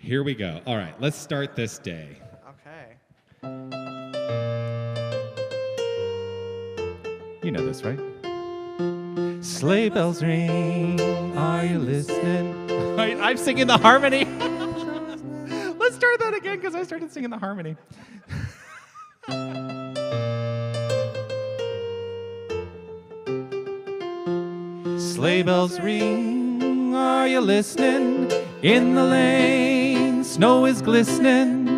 Here we go. All right, let's start this day. Okay. You know this, right? Sleigh bells ring, are you listening? Wait, I'm singing the harmony. Let's start that again because I started singing the harmony. Sleigh bells ring, are you listening? In the lane, snow is glistening.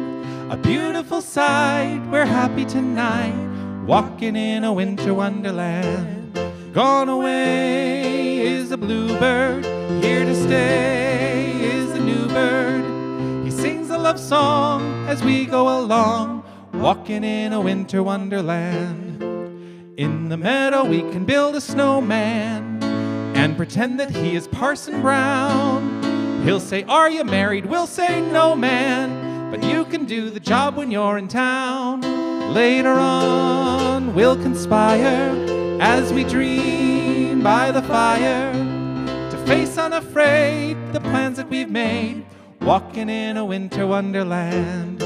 A beautiful sight, we're happy tonight, walking in a winter wonderland. Gone away is a bluebird, here to stay is a new bird. He sings a love song as we go along, walking in a winter wonderland. In the meadow we can build a snowman and pretend that he is Parson Brown. He'll say, "Are you married?" We'll say, "No, man, but you can do the job when you're in town." Later on we'll conspire as we dream by the fire to face unafraid the plans that we've made, walking in a winter wonderland.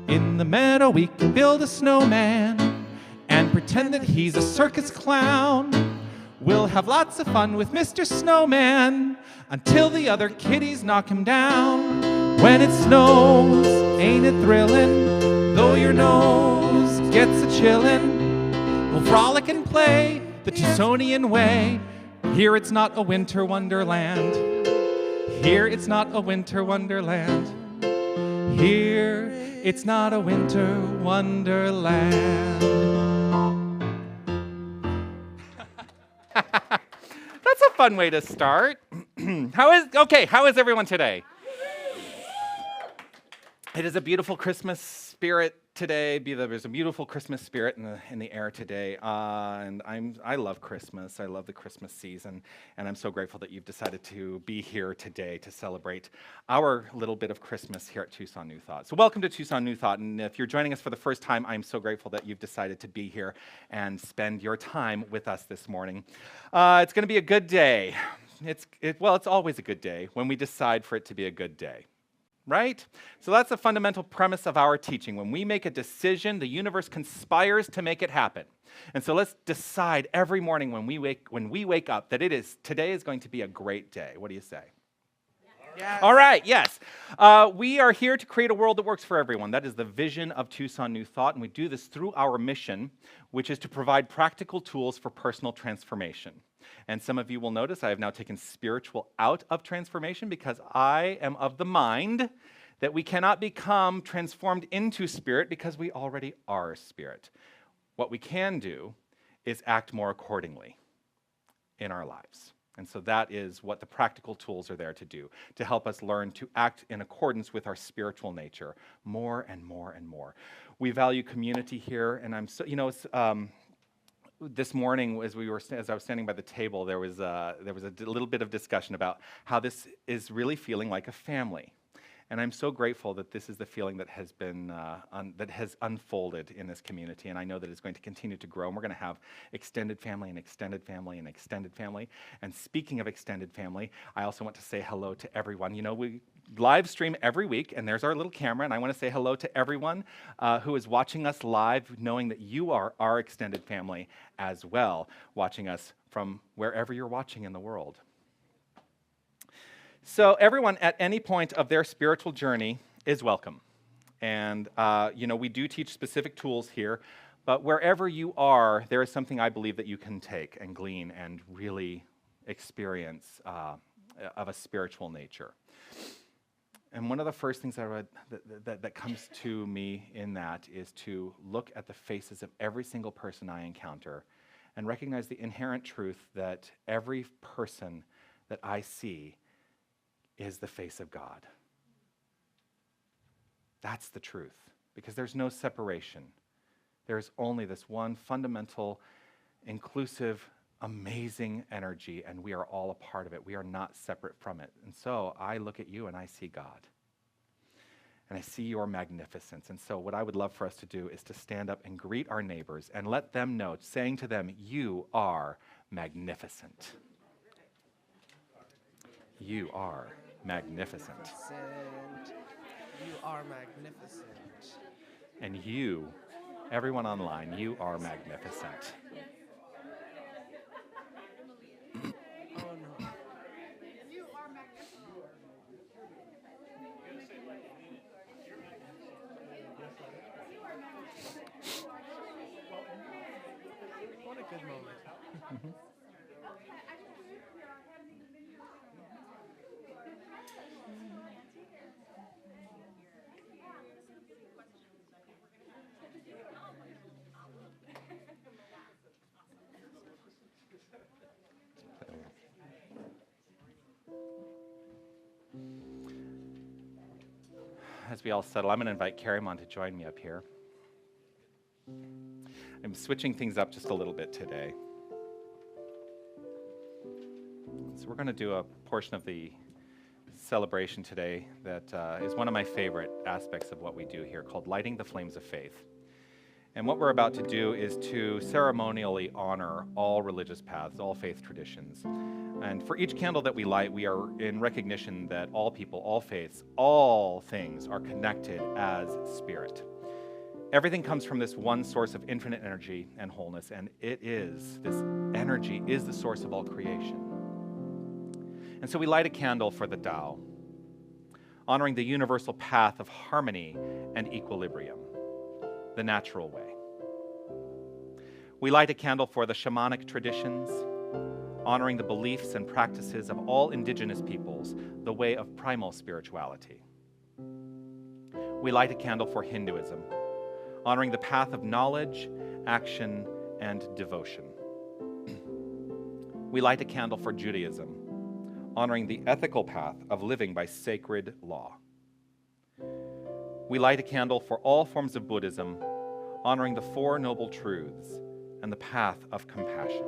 In the meadow we can build a snowman and pretend that he's a circus clown. We'll have lots of fun with Mr. Snowman until the other kiddies knock him down. When it snows, ain't it thrilling? Though your nose gets a chillin', we'll frolic and play the Tucsonian way. Here it's not a winter wonderland. Here it's not a winter wonderland. Here it's not a winter wonderland. That's a fun way to start. How is everyone today? It is a beautiful Christmas spirit today. There's a beautiful Christmas spirit in the air today, and I love Christmas. I love the Christmas season, and I'm so grateful that you've decided to be here today to celebrate our little bit of Christmas here at Tucson New Thought. So welcome to Tucson New Thought, and if you're joining us for the first time, I'm so grateful that you've decided to be here and spend your time with us this morning. It's going to be a good day. It's always a good day when we decide for it to be a good day. Right? So that's the fundamental premise of our teaching. When we make a decision, the universe conspires to make it happen. And so let's decide every morning when we wake up that today is going to be a great day. What do you say? Yes. All right, yes. We are here to create a world that works for everyone. That is the vision of Tucson New Thought, and we do this through our mission, which is to provide practical tools for personal transformation. And some of you will notice I have now taken spiritual out of transformation because I am of the mind that we cannot become transformed into spirit because we already are spirit. What we can do is act more accordingly in our lives. And so that is what the practical tools are there to do, to help us learn to act in accordance with our spiritual nature more and more and more. We value community here, and I'm so, this morning, as I was standing by the table, there was a little bit of discussion about how this is really feeling like a family, and I'm so grateful that this is the feeling that has been that has unfolded in this community, and I know that it's going to continue to grow. And we're going to have extended family and extended family and extended family. And speaking of extended family, I also want to say hello to everyone. You know, we live stream every week, and there's our little camera, and I want to say hello to everyone who is watching us live, knowing that you are our extended family as well, watching us from wherever you're watching in the world. So everyone at any point of their spiritual journey is welcome. And, we do teach specific tools here, but wherever you are, there is something I believe that you can take and glean and really experience of a spiritual nature. And one of the first things that comes to me in that is to look at the faces of every single person I encounter and recognize the inherent truth that every person that I see is the face of God. That's the truth, because there's no separation. There's only this one fundamental, inclusive, amazing energy, and we are all a part of it. We are not separate from it. And so I look at you and I see God. And I see your magnificence. And so what I would love for us to do is to stand up and greet our neighbors and let them know, saying to them, you are magnificent. You are magnificent. You are magnificent. And you, everyone online, you are magnificent. Oh no. What a good moment. As we all settle, I'm going to invite Karimon to join me up here. I'm switching things up just a little bit today. So we're going to do a portion of the celebration today that is one of my favorite aspects of what we do here, called Lighting the Flames of Faith. And what we're about to do is to ceremonially honor all religious paths, all faith traditions. And for each candle that we light, we are in recognition that all people, all faiths, all things are connected as spirit. Everything comes from this one source of infinite energy and wholeness, and this energy is the source of all creation. And so we light a candle for the Tao, honoring the universal path of harmony and equilibrium, the natural way. We light a candle for the shamanic traditions, honoring the beliefs and practices of all indigenous peoples, the way of primal spirituality. We light a candle for Hinduism, honoring the path of knowledge, action, and devotion. We light a candle for Judaism, honoring the ethical path of living by sacred law. We light a candle for all forms of Buddhism, honoring the Four Noble Truths and the path of compassion.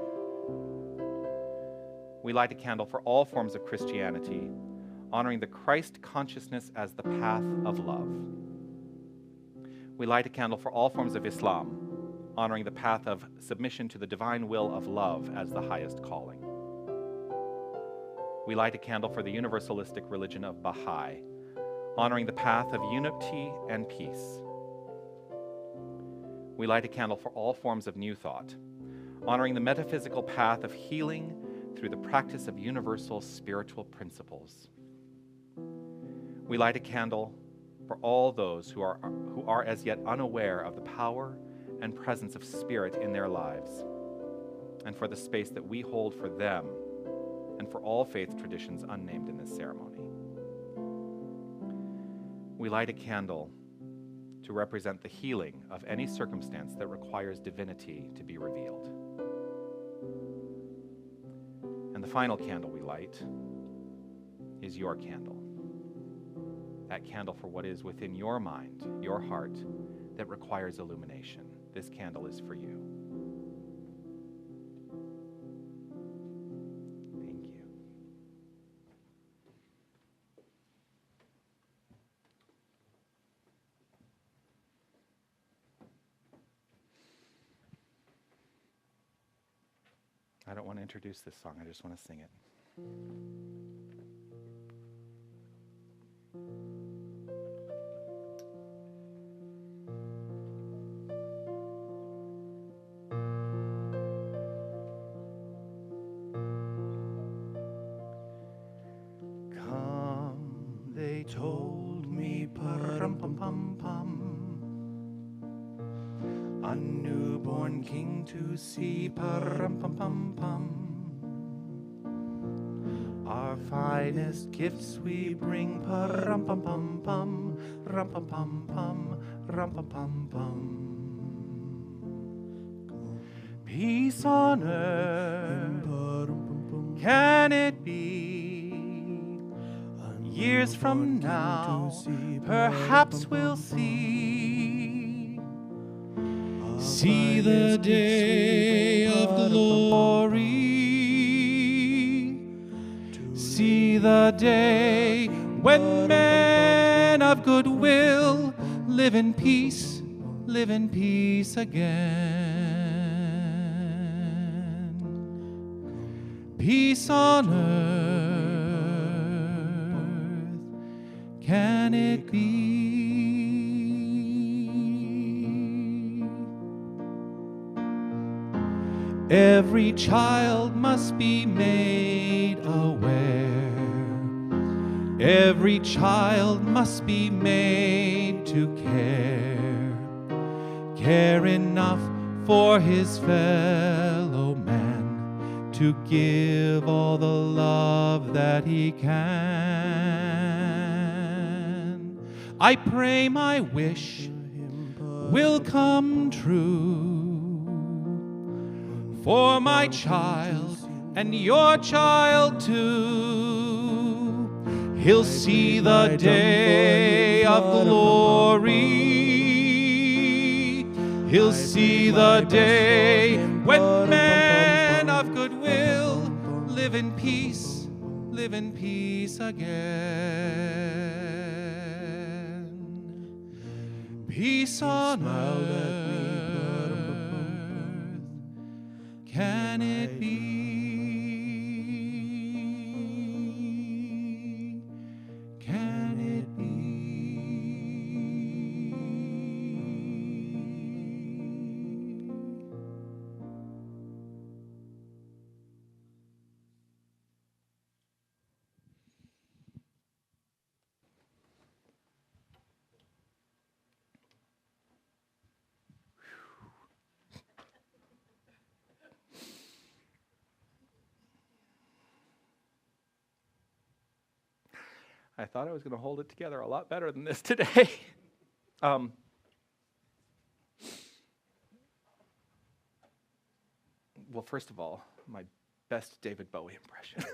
We light a candle for all forms of Christianity, honoring the Christ consciousness as the path of love. We light a candle for all forms of Islam, honoring the path of submission to the divine will of love as the highest calling. We light a candle for the universalistic religion of Baha'i, honoring the path of unity and peace. We light a candle for all forms of New Thought, honoring the metaphysical path of healing through the practice of universal spiritual principles. We light a candle for all those who are as yet unaware of the power and presence of spirit in their lives, and for the space that we hold for them and for all faith traditions unnamed in this ceremony. We light a candle to represent the healing of any circumstance that requires divinity to be revealed. And the final candle we light is your candle. That candle for what is within your mind, your heart, that requires illumination. This candle is for you. Thank you. I don't want to introduce this song, I just want to sing it. Come, they told me, pa-rum-pum-pum-pum, a newborn king to see, pa-rum-pum-pum-pum. Our finest gifts we bring, pa-rum-pum-pum-pum, rum-pum-pum-pum, rum-pum-pum-pum. Peace on earth, can it be? Years from now, perhaps we'll see the day of glory. See the day when men of goodwill live in peace again. Peace on earth, can it be? Every child must be made aware. Every child must be made to care. Care enough for his fellow man, to give all the love that he can. I pray my wish will come true for my child and your child too. He'll see the day of glory. He'll see the day when men of goodwill live in peace again. Peace on earth, can it be? Can it be? I thought I was going to hold it together a lot better than this today. Well, first of all, my best David Bowie impression.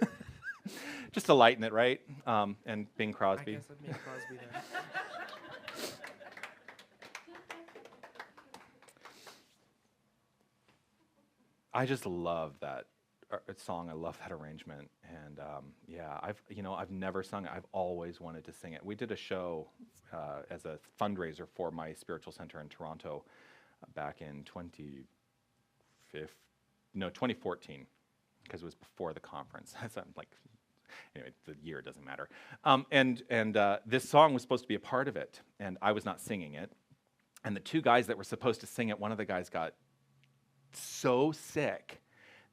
Just to lighten it, right? And Bing Crosby. I guess I'd make Crosby then. I just love that song. I love that arrangement, and yeah, I've never sung it. I've always wanted to sing it. We did a show as a fundraiser for my spiritual center in Toronto back in 2014, because it was before the conference. So I'm like, anyway, the year doesn't matter. And this song was supposed to be a part of it, and I was not singing it. And the two guys that were supposed to sing it, one of the guys got so sick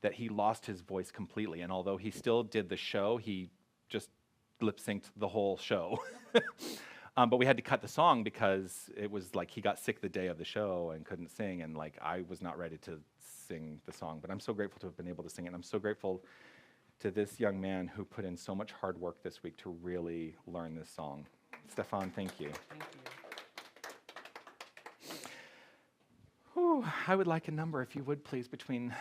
that he lost his voice completely. And although he still did the show, he just lip-synced the whole show. But we had to cut the song because it was like he got sick the day of the show and couldn't sing, and like I was not ready to sing the song. But I'm so grateful to have been able to sing it. And I'm so grateful to this young man who put in so much hard work this week to really learn this song. Stefan, thank you. Thank you. Whew, I would like a number, if you would, please, between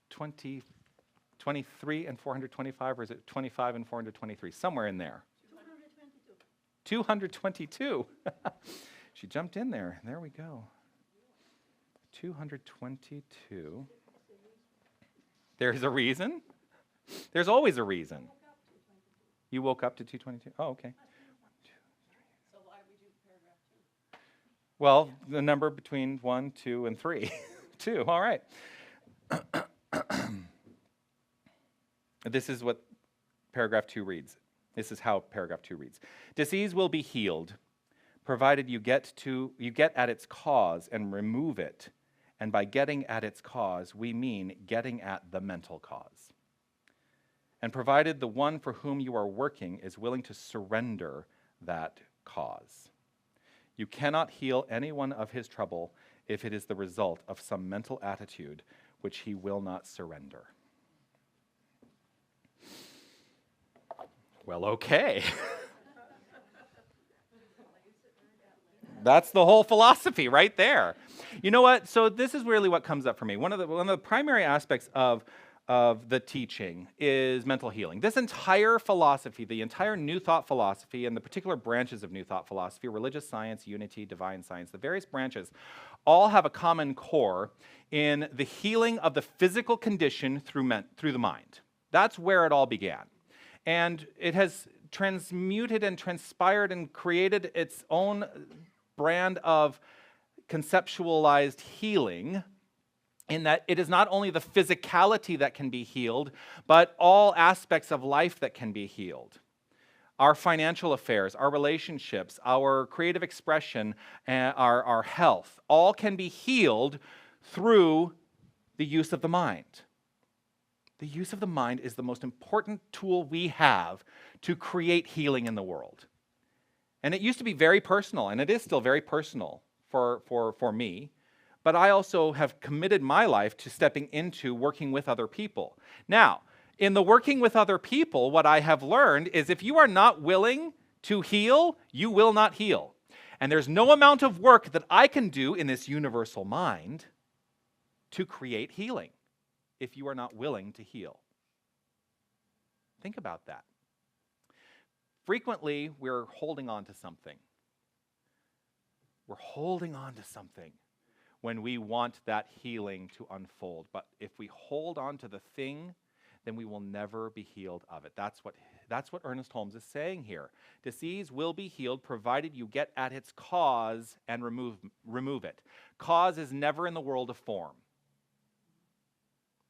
23 and 425, or is it 25 and 423? Somewhere in there. 222. She jumped in there. There we go. 222. There's a reason? There's always a reason. You woke up to 222? Oh, okay. 1, 2, 3. So why we do paragraph 2? Well, the number between 1, 2, and 3. 2, all right. This is what paragraph 2 reads. This is how paragraph 2 reads. Disease will be healed, provided you get at its cause and remove it. And by getting at its cause, we mean getting at the mental cause. And provided the one for whom you are working is willing to surrender that cause. You cannot heal anyone of his trouble if it is the result of some mental attitude which he will not surrender. Well, okay. That's the whole philosophy right there. You know what? So this is really what comes up for me. One of the primary aspects of the teaching is mental healing. This entire philosophy, the entire New Thought philosophy, and the particular branches of New Thought philosophy, religious science, unity, divine science, the various branches, all have a common core in the healing of the physical condition through the mind. That's where it all began. And it has transmuted and transpired and created its own brand of conceptualized healing, in that it is not only the physicality that can be healed, but all aspects of life that can be healed. our financial affairs, our relationships, our creative expression, our health, all can be healed through the use of the mind. The use of the mind is the most important tool we have to create healing in the world. And it used to be very personal, and it is still very personal for me. But I also have committed my life to stepping into working with other people. Now, in the working with other people, what I have learned is if you are not willing to heal, you will not heal. And there's no amount of work that I can do in this universal mind to create healing if you are not willing to heal. Think about that. Frequently, we're holding on to something. We're holding on to something when we want that healing to unfold. But if we hold on to the thing, then we will never be healed of it. That's what Ernest Holmes is saying here. Disease will be healed provided you get at its cause and remove it. Cause is never in the world of form.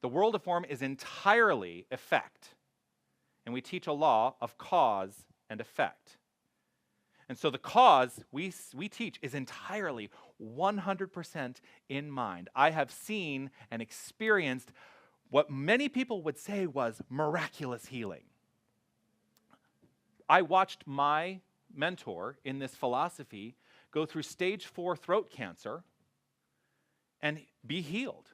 The world of form is entirely effect. And we teach a law of cause and effect. And so the cause we teach is entirely 100% in mind. I have seen and experienced what many people would say was miraculous healing. I watched my mentor in this philosophy go through stage 4 throat cancer and be healed.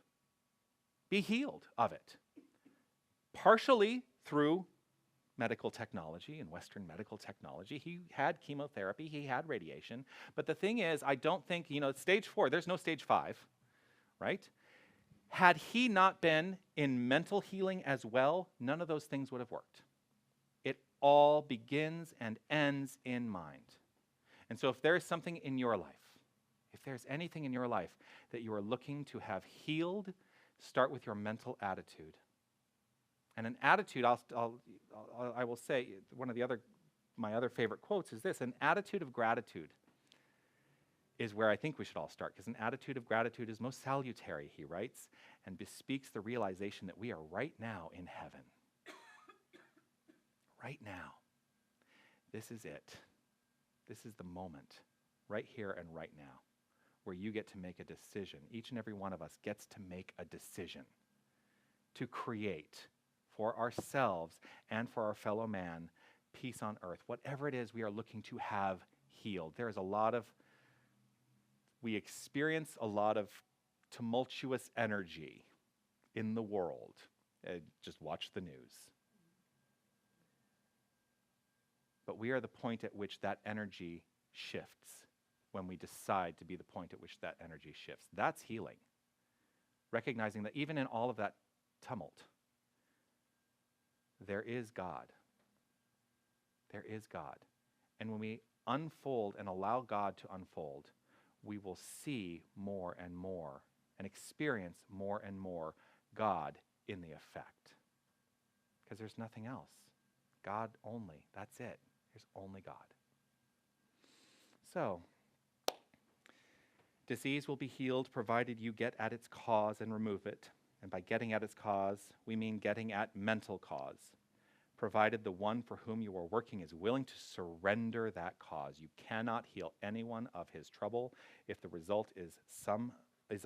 Be healed of it. Partially through medical technology and Western medical technology. He had chemotherapy, he had radiation. But the thing is, I don't think, stage 4, there's no stage 5, right? Had he not been in mental healing as well, none of those things would have worked. It all begins and ends in mind. And so if there is something in your life, if there's anything in your life that you are looking to have healed, start with your mental attitude. And an attitude, I will say, one of my other favorite quotes is this: an attitude of gratitude is where I think we should all start, because an attitude of gratitude is most salutary, he writes, and bespeaks the realization that we are right now in heaven. Right now. This is it. This is the moment, right here and right now, where you get to make a decision. Each and every one of us gets to make a decision to create for ourselves and for our fellow man peace on earth. Whatever it is we are looking to have healed. We experience a lot of tumultuous energy in the world. Just watch the news. But we are the point at which that energy shifts, when we decide to be the point at which that energy shifts. That's healing. Recognizing that even in all of that tumult, there is God. There is God. And when we unfold and allow God to unfold, we will see more and more and experience more and more God in the effect. Because there's nothing else. God only. That's it. There's only God. So, disease will be healed provided you get at its cause and remove it. And by getting at its cause, we mean getting at mental cause, provided the one for whom you are working is willing to surrender that cause. You cannot heal anyone of his trouble if the result is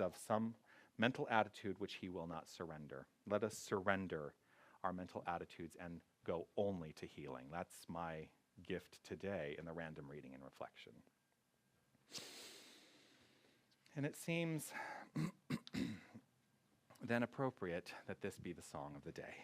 of some mental attitude which he will not surrender. Let us surrender our mental attitudes and go only to healing. That's my gift today in the random reading and reflection. And it seems then appropriate that this be the song of the day.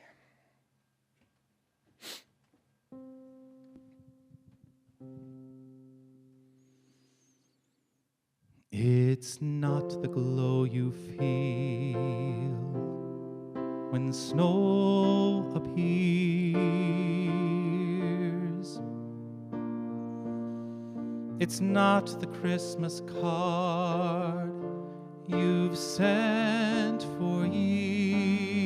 It's not the glow you feel when snow appears. It's not the Christmas card you've sent for years.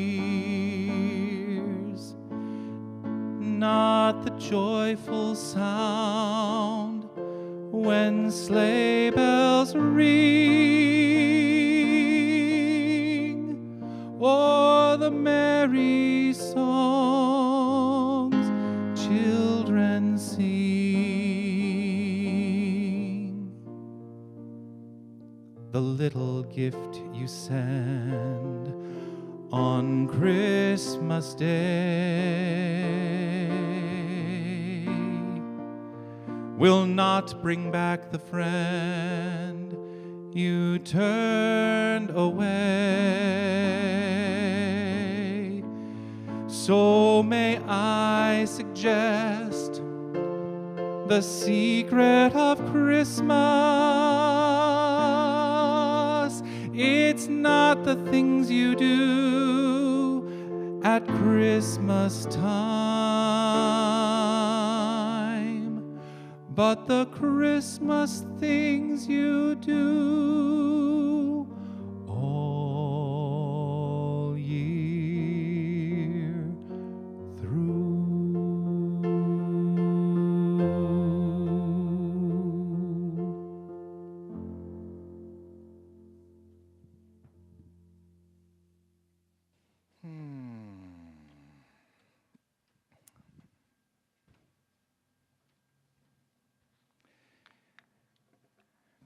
Not the joyful sound when sleigh bells ring, or the merry songs children sing. the little gift you send on Christmas Day will not bring back the friend you turned away. So may I suggest the secret of Christmas. It's not the things you do at Christmas time, but the Christmas things you do all year through.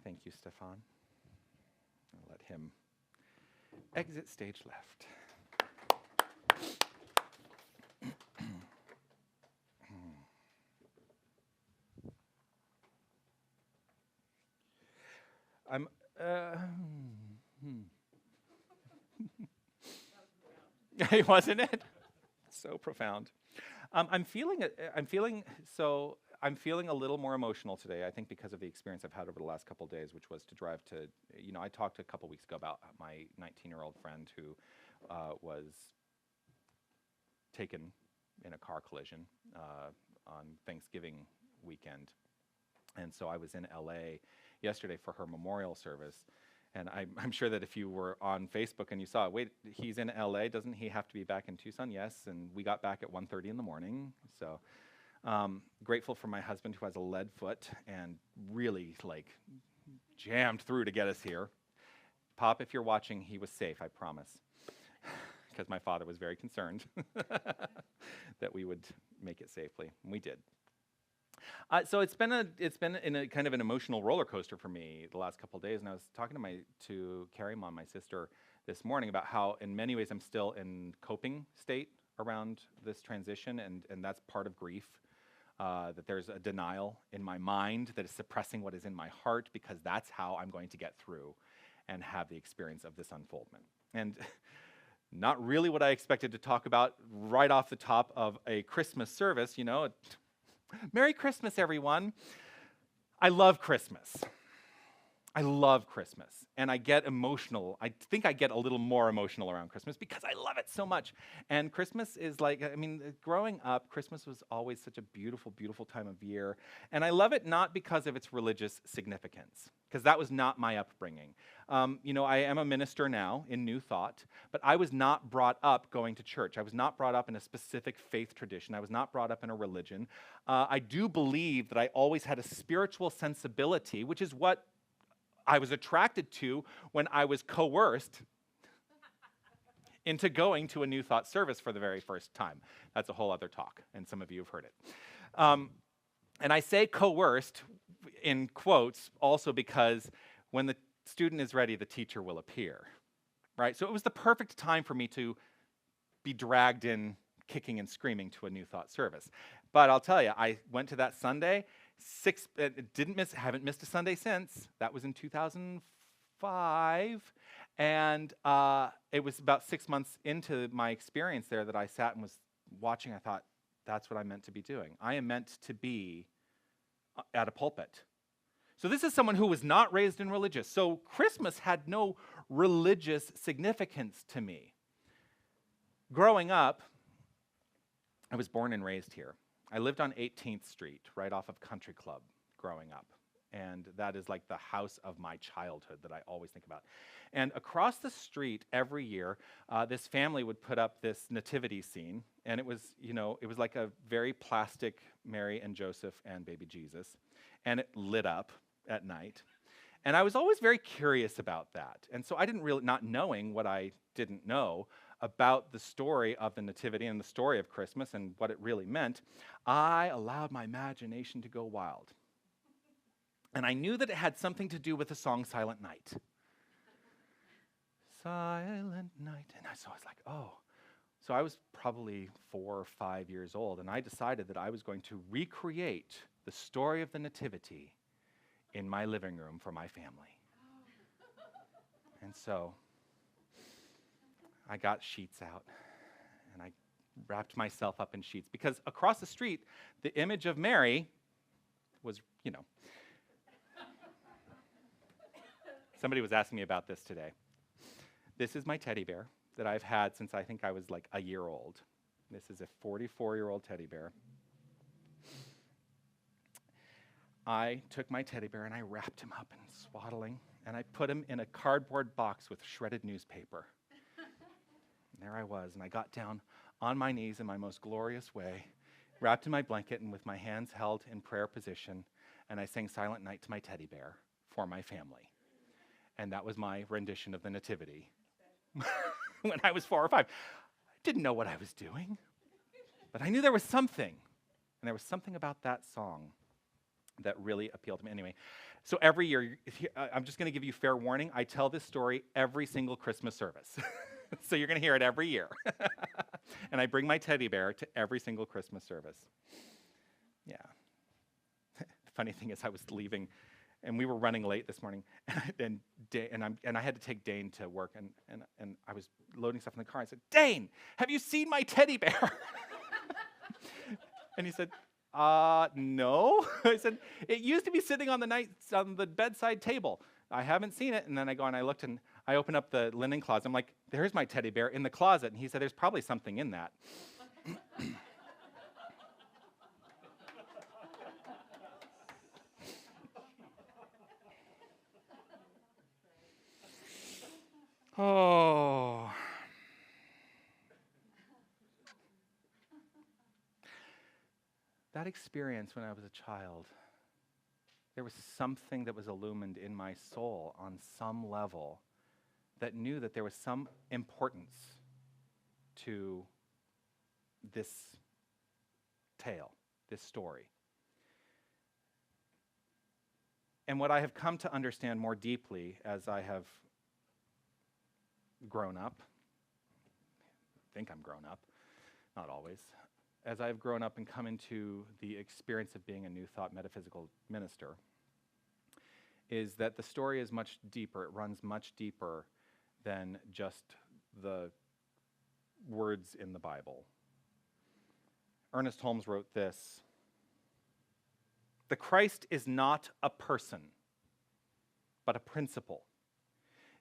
Thank you, Stefan. I'll let him exit stage left. I'm wasn't it? So profound. I'm feeling a little more emotional today, I think, because of the experience I've had over the last couple of days, which was to drive to, I talked a couple weeks ago about my 19-year-old friend who was taken in a car collision on Thanksgiving weekend. And so I was in LA yesterday for her memorial service. And I'm sure that if you were on Facebook and you saw, wait, he's in LA, doesn't he have to be back in Tucson? Yes, and we got back at 1:30 in the morning. So grateful for my husband who has a lead foot and really jammed through to get us here. Pop, if you're watching, he was safe, I promise. Because my father was very concerned that we would make it safely, and we did. So it's been in a kind of an emotional roller coaster for me the last couple of days, and I was talking to Carrie Mom, my sister, this morning about how in many ways I'm still in coping state around this transition, and that's part of grief, that there's a denial in my mind that is suppressing what is in my heart, because that's how I'm going to get through and have the experience of this unfoldment. And not really what I expected to talk about right off the top of a Christmas service, Merry Christmas, everyone. I love Christmas. I love Christmas, and I get emotional. I think I get a little more emotional around Christmas because I love it so much. And Christmas is growing up, Christmas was always such a beautiful, beautiful time of year. And I love it not because of its religious significance, because that was not my upbringing. I am a minister now in New Thought, but I was not brought up going to church. I was not brought up in a specific faith tradition. I was not brought up in a religion. I do believe that I always had a spiritual sensibility, which is what I was attracted to when I was coerced into going to a New Thought service for the very first time. That's a whole other talk, and some of you have heard it. And I say coerced in quotes also because when the student is ready, the teacher will appear, right? So it was the perfect time for me to be dragged in kicking and screaming to a New Thought service. But I'll tell you, I went to that Sunday, haven't missed a Sunday since. That was in 2005. And it was about 6 months into my experience there that I sat and was watching. I thought, that's what I'm meant to be doing. I am meant to be at a pulpit. So this is someone who was not raised in religious. So Christmas had no religious significance to me. Growing up, I was born and raised here. I lived on 18th Street, right off of Country Club, growing up. And that is like the house of my childhood that I always think about. And across the street every year, this family would put up this nativity scene. And it was, it was like a very plastic Mary and Joseph and baby Jesus. And it lit up at night. And I was always very curious about that. And so I didn't really, not knowing what I didn't know about the story of the Nativity and the story of Christmas and what it really meant, I allowed my imagination to go wild. And I knew that it had something to do with the song Silent Night. silent night. And so I was like, oh. So I was probably 4 or 5 years old, and I decided that I was going to recreate the story of the Nativity in my living room for my family. And so I got sheets out, and I wrapped myself up in sheets, because across the street, the image of Mary was, somebody was asking me about this today. This is my teddy bear that I've had since I think I was like a year old. This is a 44-year-old teddy bear. I took my teddy bear and I wrapped him up in swaddling, and I put him in a cardboard box with shredded newspaper. And there I was, and I got down on my knees in my most glorious way, wrapped in my blanket and with my hands held in prayer position, and I sang Silent Night to my teddy bear for my family. And that was my rendition of the Nativity when I was 4 or 5. I didn't know what I was doing, but I knew there was something. And there was something about that song that really appealed to me. Anyway, so every year, I'm just going to give you fair warning, I tell this story every single Christmas service. So you're going to hear it every year. And I bring my teddy bear to every single Christmas service. Yeah. The funny thing is, I was leaving, and we were running late this morning, and I had to take Dane to work, and I was loading stuff in the car. I said, Dane, have you seen my teddy bear? And he said, no. I said, it used to be sitting on the bedside table. I haven't seen it. And then I go and I looked, and I opened up the linen closet. I'm like, there's my teddy bear in the closet. And he said, there's probably something in that. Oh. That experience when I was a child, there was something that was illumined in my soul on some level that knew that there was some importance to this tale, this story. And what I have come to understand more deeply as I have grown up, I think I'm grown up, not always, as I've grown up and come into the experience of being a New Thought metaphysical minister, is that the story is much deeper. It runs much deeper than just the words in the Bible. Ernest Holmes wrote this: "The Christ is not a person, but a principle.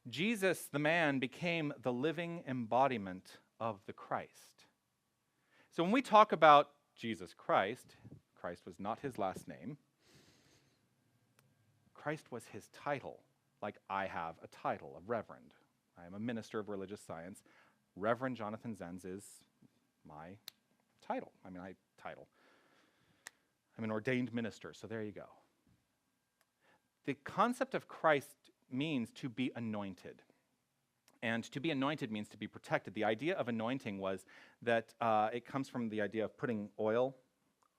Jesus, the man, became the living embodiment of the Christ." So when we talk about Jesus Christ, Christ was not his last name. Christ was his title, like I have a title of Reverend. I am a minister of religious science. Reverend Jonathan Zenz is my title. I'm an ordained minister, so there you go. The concept of Christ means to be anointed. And to be anointed means to be protected. The idea of anointing was that it comes from the idea of putting oil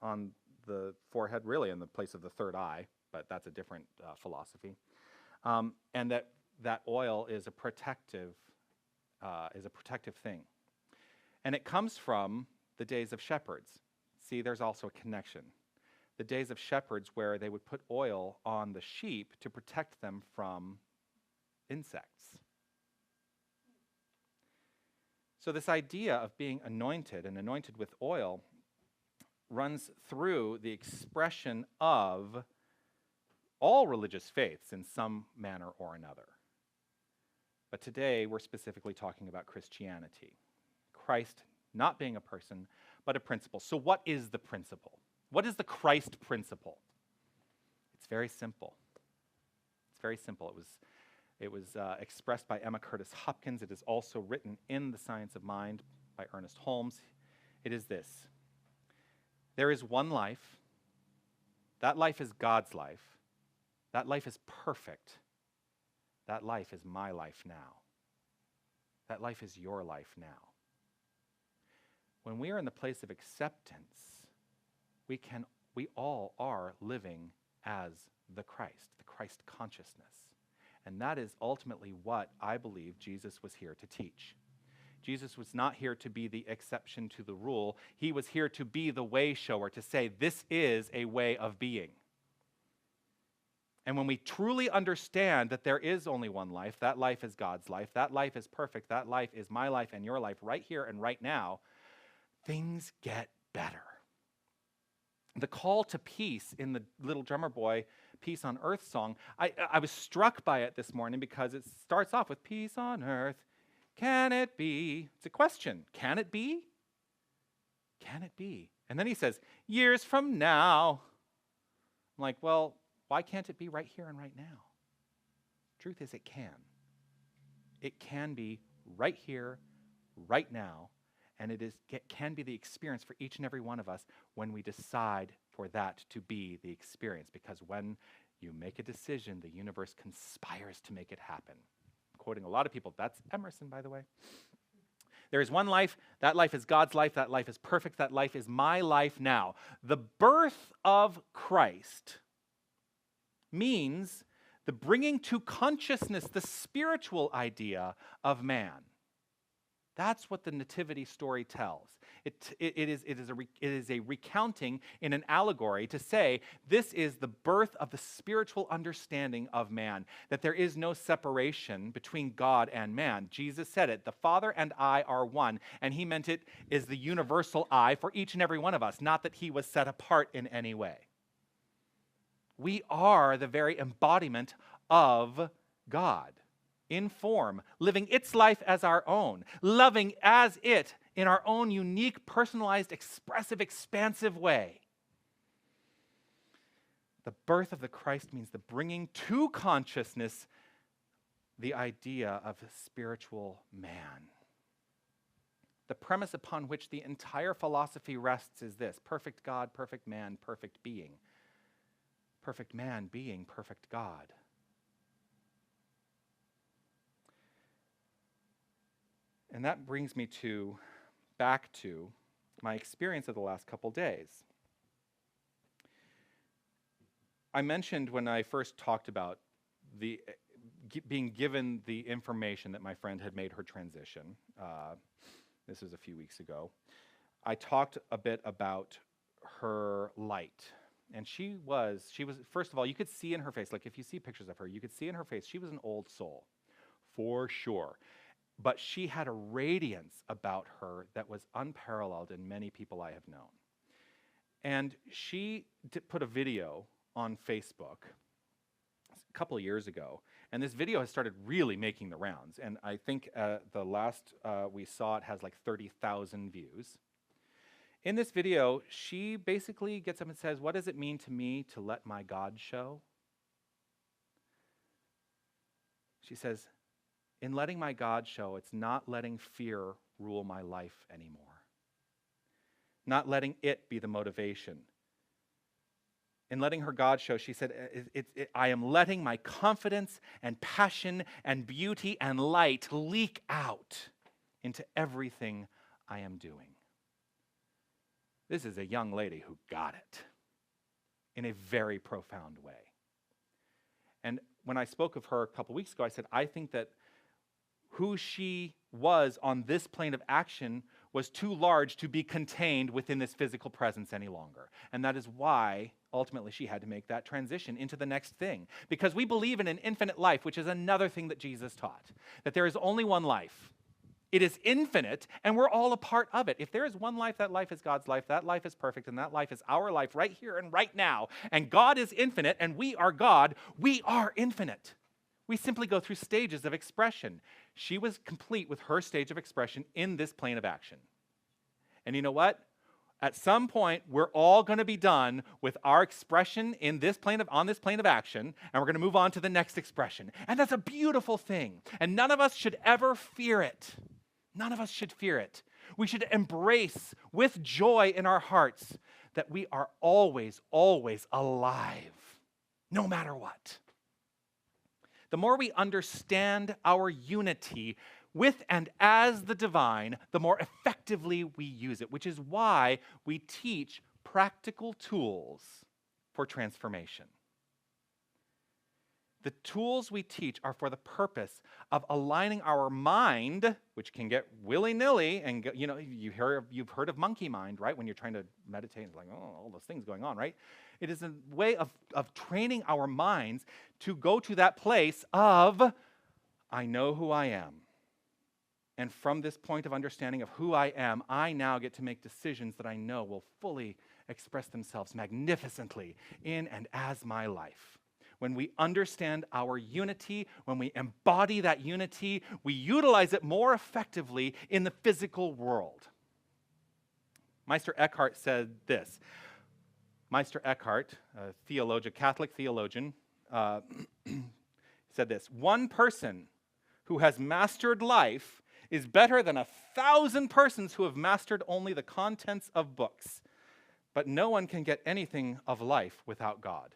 on the forehead, really in the place of the third eye, but that's a different philosophy. And that oil is a protective thing. And it comes from the days of shepherds. See, there's also a connection. The days of shepherds where they would put oil on the sheep to protect them from insects. So this idea of being anointed and anointed with oil runs through the expression of all religious faiths in some manner or another. But today we're specifically talking about Christianity. Christ not being a person, but a principle. So what is the principle? What is the Christ principle? It's very simple. It's very simple. It was expressed by Emma Curtis Hopkins. It is also written in The Science of Mind by Ernest Holmes. It is this: there is one life. That life is God's life. That life is perfect. That life is my life now. That life is your life now. When we are in the place of acceptance, we all are living as the Christ consciousness. And that is ultimately what I believe Jesus was here to teach. Jesus was not here to be the exception to the rule. He was here to be the way shower, to say this is a way of being. And when we truly understand that there is only one life, that life is God's life, that life is perfect, that life is my life and your life right here and right now, things get better. The call to peace in the Little Drummer Boy Peace on Earth song, I was struck by it this morning because it starts off with peace on earth. Can it be? It's a question. Can it be? Can it be? And then he says, years from now. I'm like, well, why can't it be right here and right now? Truth is, it can. It can be right here, right now, and it can be the experience for each and every one of us when we decide for that to be the experience. Because when you make a decision, the universe conspires to make it happen. I'm quoting a lot of people. That's Emerson, by the way. There is one life. That life is God's life. That life is perfect. That life is my life now. The birth of Christ means the bringing to consciousness the spiritual idea of man. That's what the nativity story tells. It is a recounting in an allegory to say this is the birth of the spiritual understanding of man, that there is no separation between God and man. Jesus said it, the Father and I are one, and he meant it is the universal I for each and every one of us, not that he was set apart in any way. We are the very embodiment of God in form, living its life as our own, loving as it in our own unique, personalized, expressive, expansive way. The birth of the Christ means the bringing to consciousness the idea of a spiritual man. The premise upon which the entire philosophy rests is this: perfect God, perfect man, perfect being. Perfect man being perfect God. And that brings me back to my experience of the last couple days. I mentioned when I first talked about being given the information that my friend had made her transition. This was a few weeks ago. I talked a bit about her light. And she was, first of all, you could see in her face, like if you see pictures of her, you could see in her face, she was an old soul, for sure. But she had a radiance about her that was unparalleled in many people I have known. And she put a video on Facebook a couple of years ago, and this video has started really making the rounds. And I think the last we saw it has like 30,000 views. In this video, she basically gets up and says, what does it mean to me to let my God show? She says, in letting my God show, it's not letting fear rule my life anymore. Not letting it be the motivation. In letting her God show, she said, I am letting my confidence and passion and beauty and light leak out into everything I am doing. This is a young lady who got it in a very profound way. And when I spoke of her a couple weeks ago, I said, I think that who she was on this plane of action was too large to be contained within this physical presence any longer. And that is why, ultimately, she had to make that transition into the next thing. Because we believe in an infinite life, which is another thing that Jesus taught, that there is only one life. It is infinite, and we're all a part of it. If there is one life, that life is God's life, that life is perfect, and that life is our life right here and right now. And God is infinite, and we are God. We are infinite. We simply go through stages of expression. She was complete with her stage of expression in this plane of action. And you know what? At some point, we're all going to be done with our expression on this plane of action, and we're going to move on to the next expression. And that's a beautiful thing. And none of us should ever fear it. None of us should fear it. We should embrace with joy in our hearts that we are always, always alive, no matter what. The more we understand our unity with and as the divine, the more effectively we use it, which is why we teach practical tools for transformation. The tools we teach are for the purpose of aligning our mind, which can get willy-nilly, and you've heard of monkey mind, right? When you're trying to meditate, it's like, oh, all those things going on, right? It is a way of training our minds to go to that place of, I know who I am. And from this point of understanding of who I am, I now get to make decisions that I know will fully express themselves magnificently in and as my life. When we understand our unity, when we embody that unity, we utilize it more effectively in the physical world. Meister Eckhart said this. Meister Eckhart, a theologian, Catholic theologian, said this: one person who has mastered life is better than 1,000 persons who have mastered only the contents of books. But no one can get anything of life without God.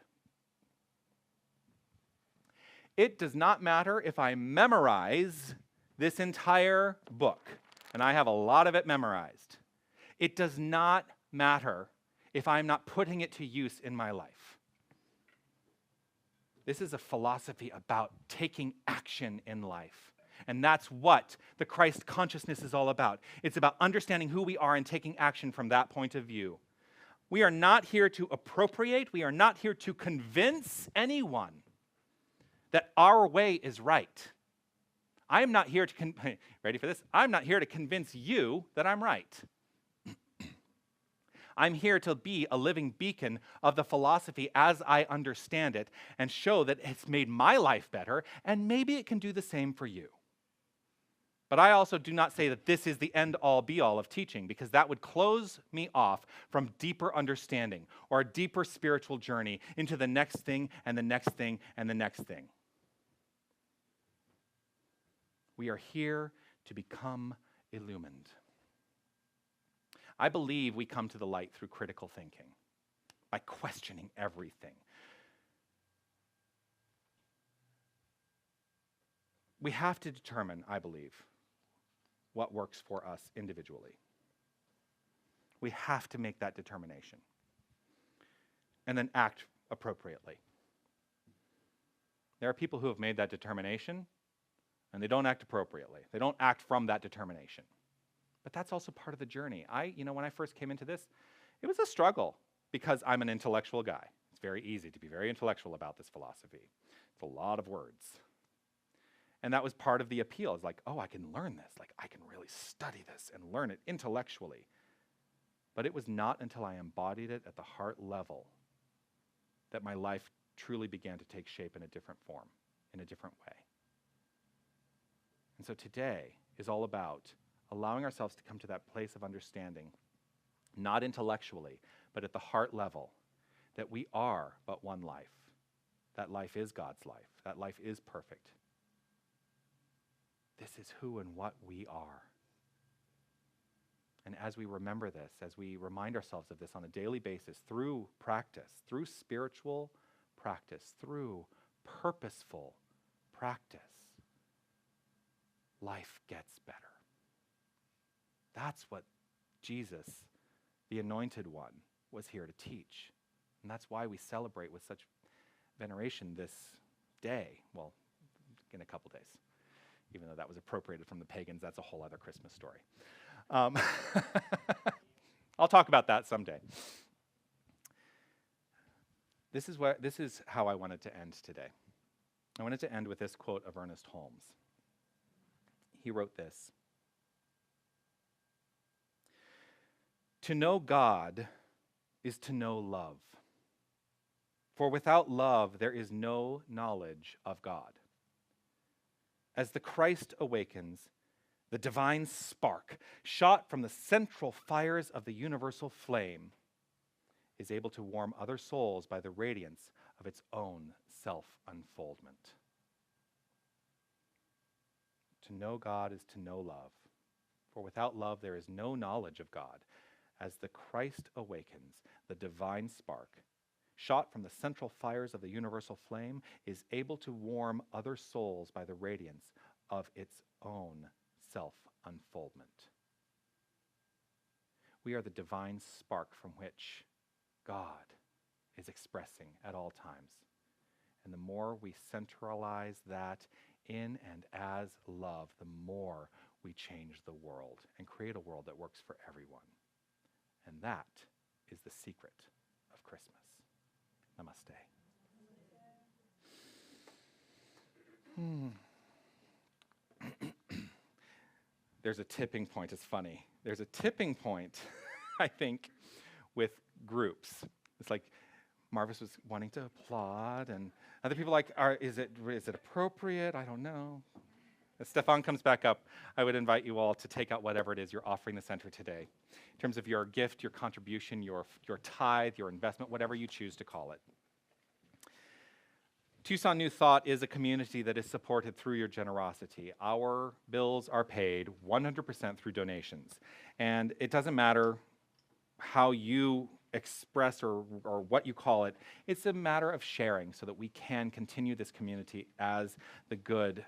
It does not matter if I memorize this entire book, and I have a lot of it memorized. It does not matter if I'm not putting it to use in my life. This is a philosophy about taking action in life. And that's what the Christ consciousness is all about. It's about understanding who we are and taking action from that point of view. We are not here to appropriate. We are not here to convince anyone that our way is right. I am not here to, ready for this? I'm not here to convince you that I'm right. I'm here to be a living beacon of the philosophy as I understand it and show that it's made my life better, and maybe it can do the same for you. But I also do not say that this is the end-all, be-all of teaching, because that would close me off from deeper understanding or a deeper spiritual journey into the next thing and the next thing and the next thing. We are here to become illumined. I believe we come to the light through critical thinking, by questioning everything. We have to determine, I believe, what works for us individually. We have to make that determination and then act appropriately. There are people who have made that determination and they don't act appropriately. They don't act from that determination. But that's also part of the journey. When I first came into this, it was a struggle because I'm an intellectual guy. It's very easy to be very intellectual about this philosophy. It's a lot of words. And that was part of the appeal. It's like, oh, I can learn this. Like, I can really study this and learn it intellectually. But it was not until I embodied it at the heart level that my life truly began to take shape in a different form, in a different way. And so today is all about allowing ourselves to come to that place of understanding, not intellectually, but at the heart level, that we are but one life. That life is God's life. That life is perfect. This is who and what we are. And as we remember this, as we remind ourselves of this on a daily basis, through practice, through spiritual practice, through purposeful practice, life gets better. That's what Jesus, the Anointed One, was here to teach. And that's why we celebrate with such veneration this day. Well, in a couple days. Even though that was appropriated from the pagans, that's a whole other Christmas story. I'll talk about that someday. This is how I wanted to end today. I wanted to end with this quote of Ernest Holmes. He wrote this: "To know God is to know love. For without love there is no knowledge of God. As the Christ awakens, the divine spark, shot from the central fires of the universal flame, is able to warm other souls by the radiance of its own self-unfoldment." To know God is to know love. For without love there is no knowledge of God. As the Christ awakens, the divine spark, shot from the central fires of the universal flame, is able to warm other souls by the radiance of its own self-unfoldment. We are the divine spark from which God is expressing at all times. And the more we centralize that in and as love, the more we change the world and create a world that works for everyone. And that is the secret of Christmas. Namaste. There's a tipping point. It's funny. There's a tipping point, I think, with groups. It's like Marvis was wanting to applaud, and other people like, is it appropriate? I don't know. As Stefan comes back up, I would invite you all to take out whatever it is you're offering the center today, in terms of your gift, your contribution, your tithe, your investment, whatever you choose to call it. Tucson New Thought is a community that is supported through your generosity. Our bills are paid 100% through donations. And it doesn't matter how you express or what you call it, it's a matter of sharing so that we can continue this community as the good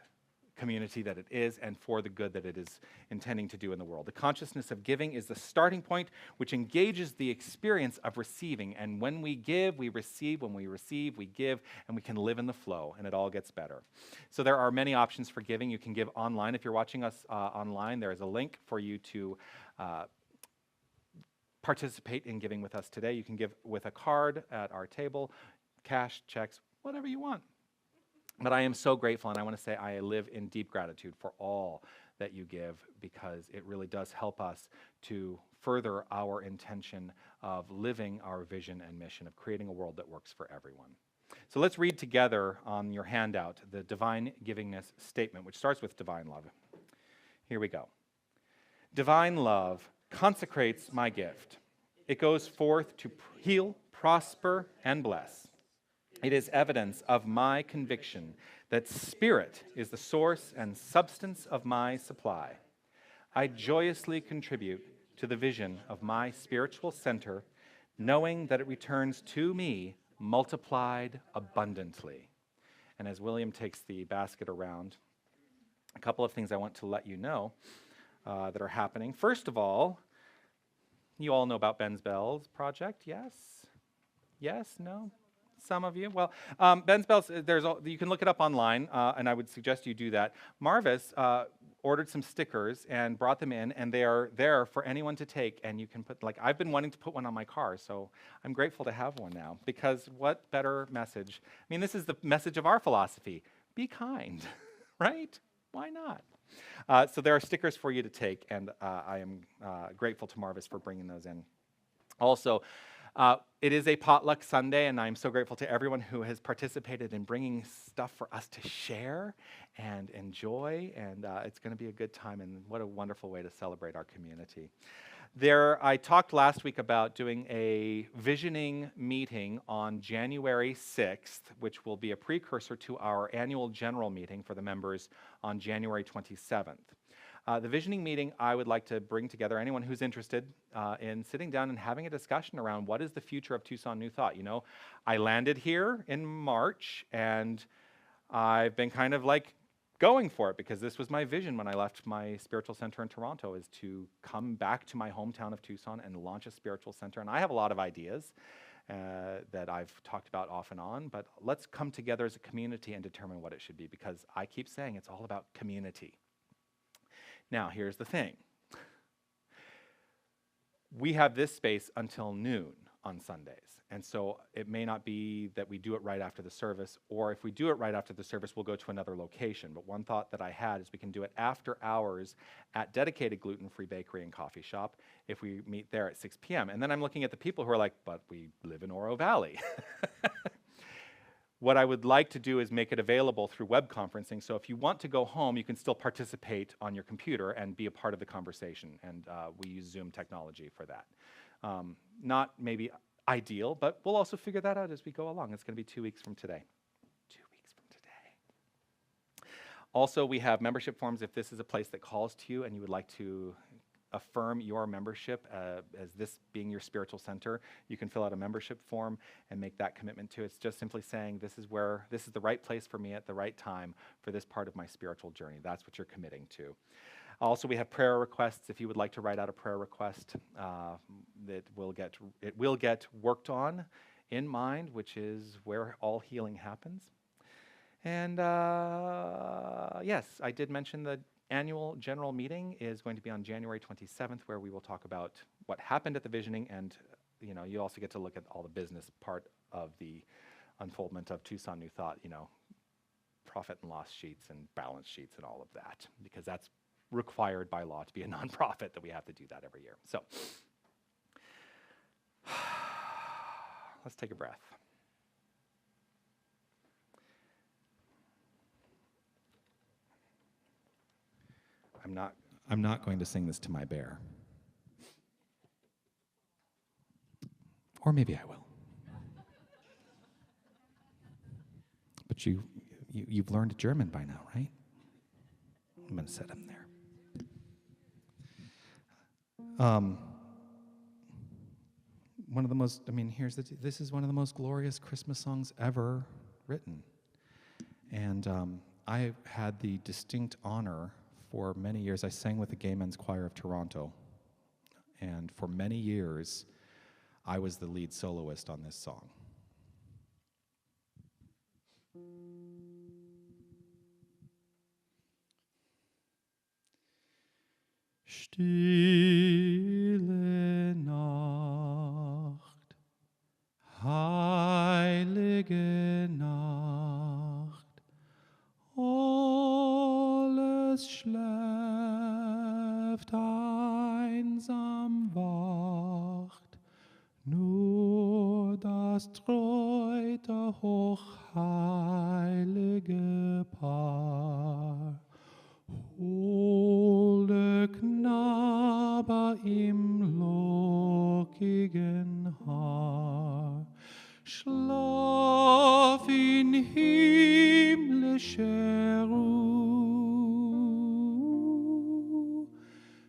community that it is and for the good that it is intending to do in the world. The consciousness of giving is the starting point, which engages the experience of receiving. And when we give, we receive. When we receive, we give, and we can live in the flow, and it all gets better. So there are many options for giving. You can give online. If you're watching us online, there is a link for you to participate in giving with us today. You can give with a card at our table, cash, checks, whatever you want. But I am so grateful, and I want to say I live in deep gratitude for all that you give, because it really does help us to further our intention of living our vision and mission of creating a world that works for everyone. So let's read together on your handout the Divine Givingness Statement, which starts with divine love. Here we go. Divine love consecrates my gift. It goes forth to heal, prosper, and bless. It is evidence of my conviction that spirit is the source and substance of my supply. I joyously contribute to the vision of my spiritual center, knowing that it returns to me multiplied abundantly. And as William takes the basket around, a couple of things I want to let you know that are happening. First of all, you all know about Ben's Bells project, yes? Yes? No? Some of you? Well, Ben's Bells, you can look it up online, and I would suggest you do that. Marvis ordered some stickers and brought them in, and they are there for anyone to take, and you can put, like, I've been wanting to put one on my car, so I'm grateful to have one now, because what better message? I mean, this is the message of our philosophy. Be kind, right? Why not? So there are stickers for you to take, and I am grateful to Marvis for bringing those in. Also, it is a potluck Sunday, and I'm so grateful to everyone who has participated in bringing stuff for us to share and enjoy, and it's going to be a good time, and what a wonderful way to celebrate our community. I talked last week about doing a visioning meeting on January 6th, which will be a precursor to our annual general meeting for the members on January 27th. The visioning meeting, I would like to bring together anyone who's interested in sitting down and having a discussion around what is the future of Tucson New Thought. You know, I landed here in March, and I've been kind of like going for it, because this was my vision when I left my spiritual center in Toronto, is to come back to my hometown of Tucson and launch a spiritual center. And I have a lot of ideas that I've talked about off and on, but let's come together as a community and determine what it should be, because I keep saying it's all about community. Now, here's the thing. We have this space until noon on Sundays, and so it may not be that we do it right after the service, or if we do it right after the service, we'll go to another location. But one thought that I had is we can do it after hours at dedicated gluten-free bakery and coffee shop if we meet there at 6 p.m. And then I'm looking at the people who are like, but we live in Oro Valley. What I would like to do is make it available through web conferencing, so if you want to go home, you can still participate on your computer and be a part of the conversation, and we use Zoom technology for that. Not maybe ideal, but we'll also figure that out as we go along. It's going to be 2 weeks from today. 2 weeks from today. Also, we have membership forms if this is a place that calls to you and you would like to affirm your membership as this being your spiritual center. You can fill out a membership form and make that commitment to it. It's just simply saying this is the right place for me at the right time for this part of my spiritual journey. That's what you're committing to. Also, we have prayer requests. If you would like to write out a prayer request, it will get worked on in mind, which is where all healing happens. And yes, I did mention the annual general meeting is going to be on January 27th, where we will talk about what happened at the visioning, and you also get to look at all the business part of the unfoldment of Tucson New Thought, profit and loss sheets and balance sheets and all of that, because that's required by law to be a nonprofit, that we have to do that every year. So let's take a breath. I'm not going to sing this to my bear. Or maybe I will. But you've learned German by now, right? I'm going to set him there. One of the most, this is one of the most glorious Christmas songs ever written. And I had the distinct honor for many years, I sang with the Gay Men's Choir of Toronto. And for many years, I was the lead soloist on this song. Stille Nacht, heilige Nacht, alles schläft, einsam wacht, nur das treute hochheilige Paar. Holde Knabe im lockigen Haar, schlaf in himmlischer Ruhe,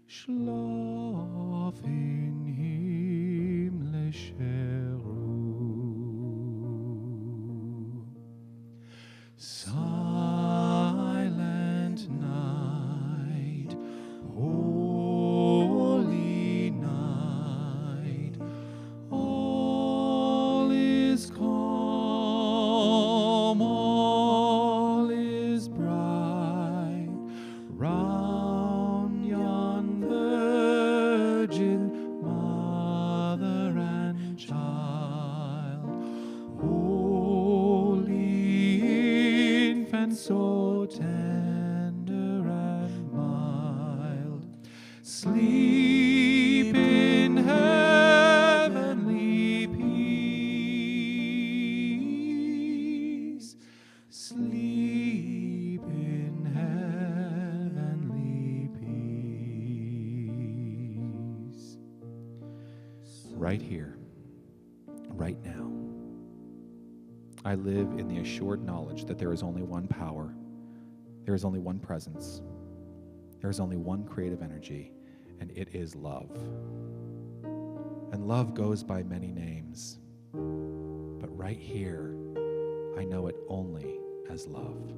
schlaf in himmlischer Ruhe. Silent night, holy night, all is calm, all is bright, round yon virgin mother and child, holy infant, so tender and mild, sleep in heavenly peace, sleep in heavenly peace. Right here, right now, I live in the assured knowledge that there is only one power, there is only one presence, there is only one creative energy, and it is love. And love goes by many names, but right here, I know it only as love.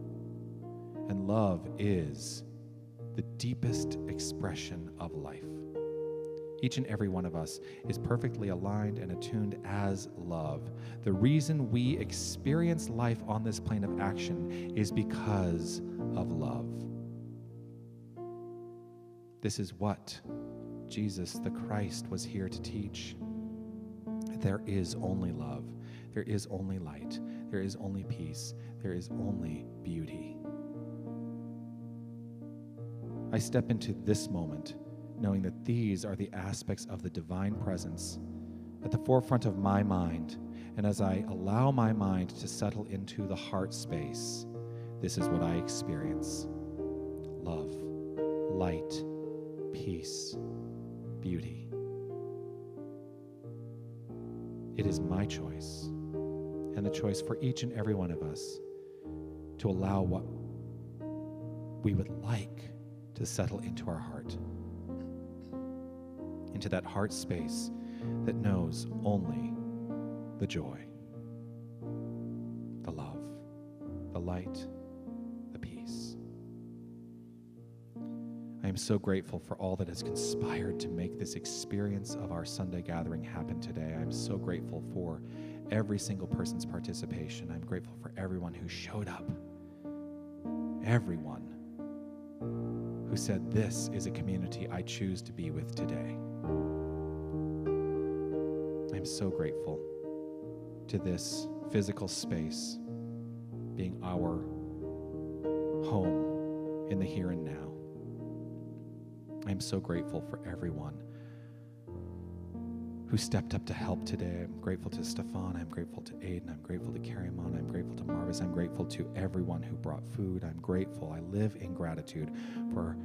And love is the deepest expression of life. Each and every one of us is perfectly aligned and attuned as love. The reason we experience life on this plane of action is because of love. This is what Jesus the Christ was here to teach. There is only love. There is only light. There is only peace. There is only beauty. I step into this moment knowing that these are the aspects of the divine presence at the forefront of my mind. And as I allow my mind to settle into the heart space, this is what I experience: love, light, peace, beauty. It is my choice, and the choice for each and every one of us, to allow what we would like to settle into our heart, into that heart space that knows only the joy, the love, the light, the peace. I am so grateful for all that has conspired to make this experience of our Sunday gathering happen today. I'm so grateful for every single person's participation. I'm grateful for everyone who showed up everyone who said, this is a community I choose to be with today. I'm so grateful to this physical space being our home in the here and now. I'm so grateful for everyone who stepped up to help today. I'm grateful to Stefan. I'm grateful to Aiden. I'm grateful to Karimon. I'm grateful to Marvis. I'm grateful to everyone who brought food. I'm grateful. I live in gratitude, for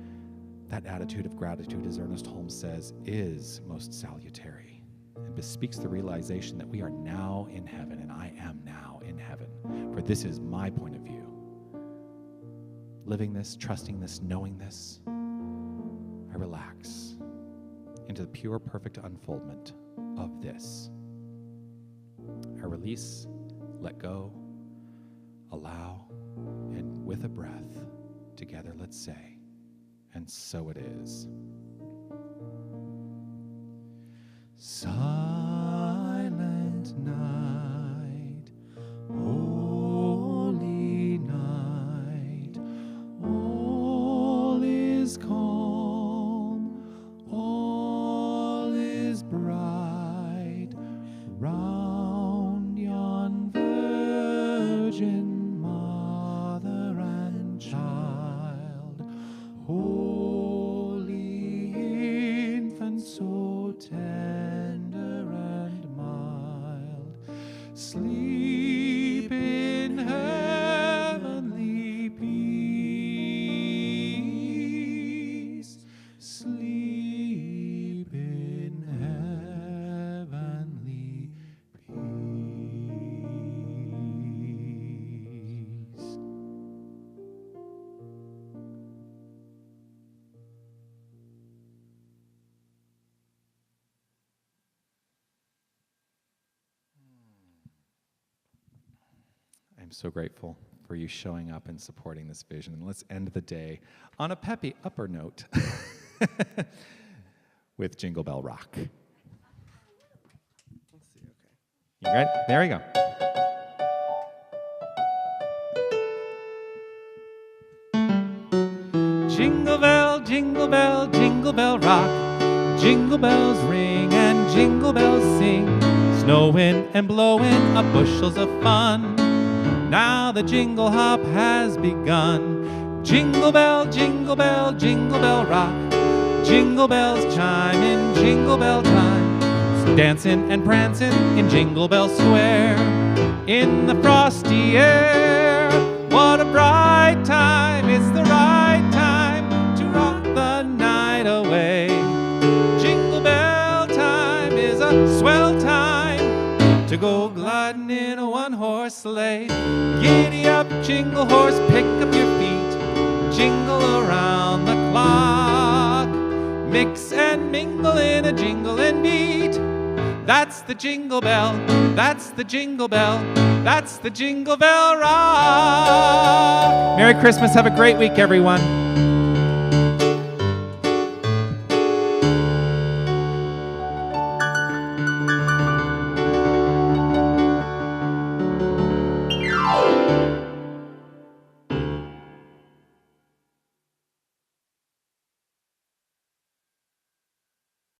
that attitude of gratitude, as Ernest Holmes says, is most salutary and bespeaks the realization that we are now in heaven, and I am now in heaven, for this is my point of view. Living this, trusting this, knowing this, I relax into the pure, perfect unfoldment of this. I release, let go, allow, and with a breath, together let's say, and so it is. Silent night, holy night, all is calm, all is bright, round yon virgin mother and child, holy infant, so tender and mild, sleep in heavenly peace, sleep in heavenly peace. I'm so grateful for you showing up and supporting this vision. And let's end the day on a peppy upper note with Jingle Bell Rock. Let's see, okay. You ready? There we go. Jingle bell, jingle bell, jingle bell rock. Jingle bells ring and jingle bells sing. Snowing and blowing up bushels of fun. Now the jingle hop has begun. Jingle bell, jingle bell, jingle bell rock. Jingle bells chime in jingle bell time. Dancing and prancing in Jingle Bell Square. In the frosty air, what a bright time. It's the right time to rock the night away. Jingle bell time is a swell time to go gliding in a one-horse sleigh. Giddy up, jingle horse, pick up your feet. Jingle around the clock. Mix and mingle in a jingling beat. That's the jingle bell, that's the jingle bell, that's the Jingle Bell Rock. Merry Christmas, have a great week, everyone.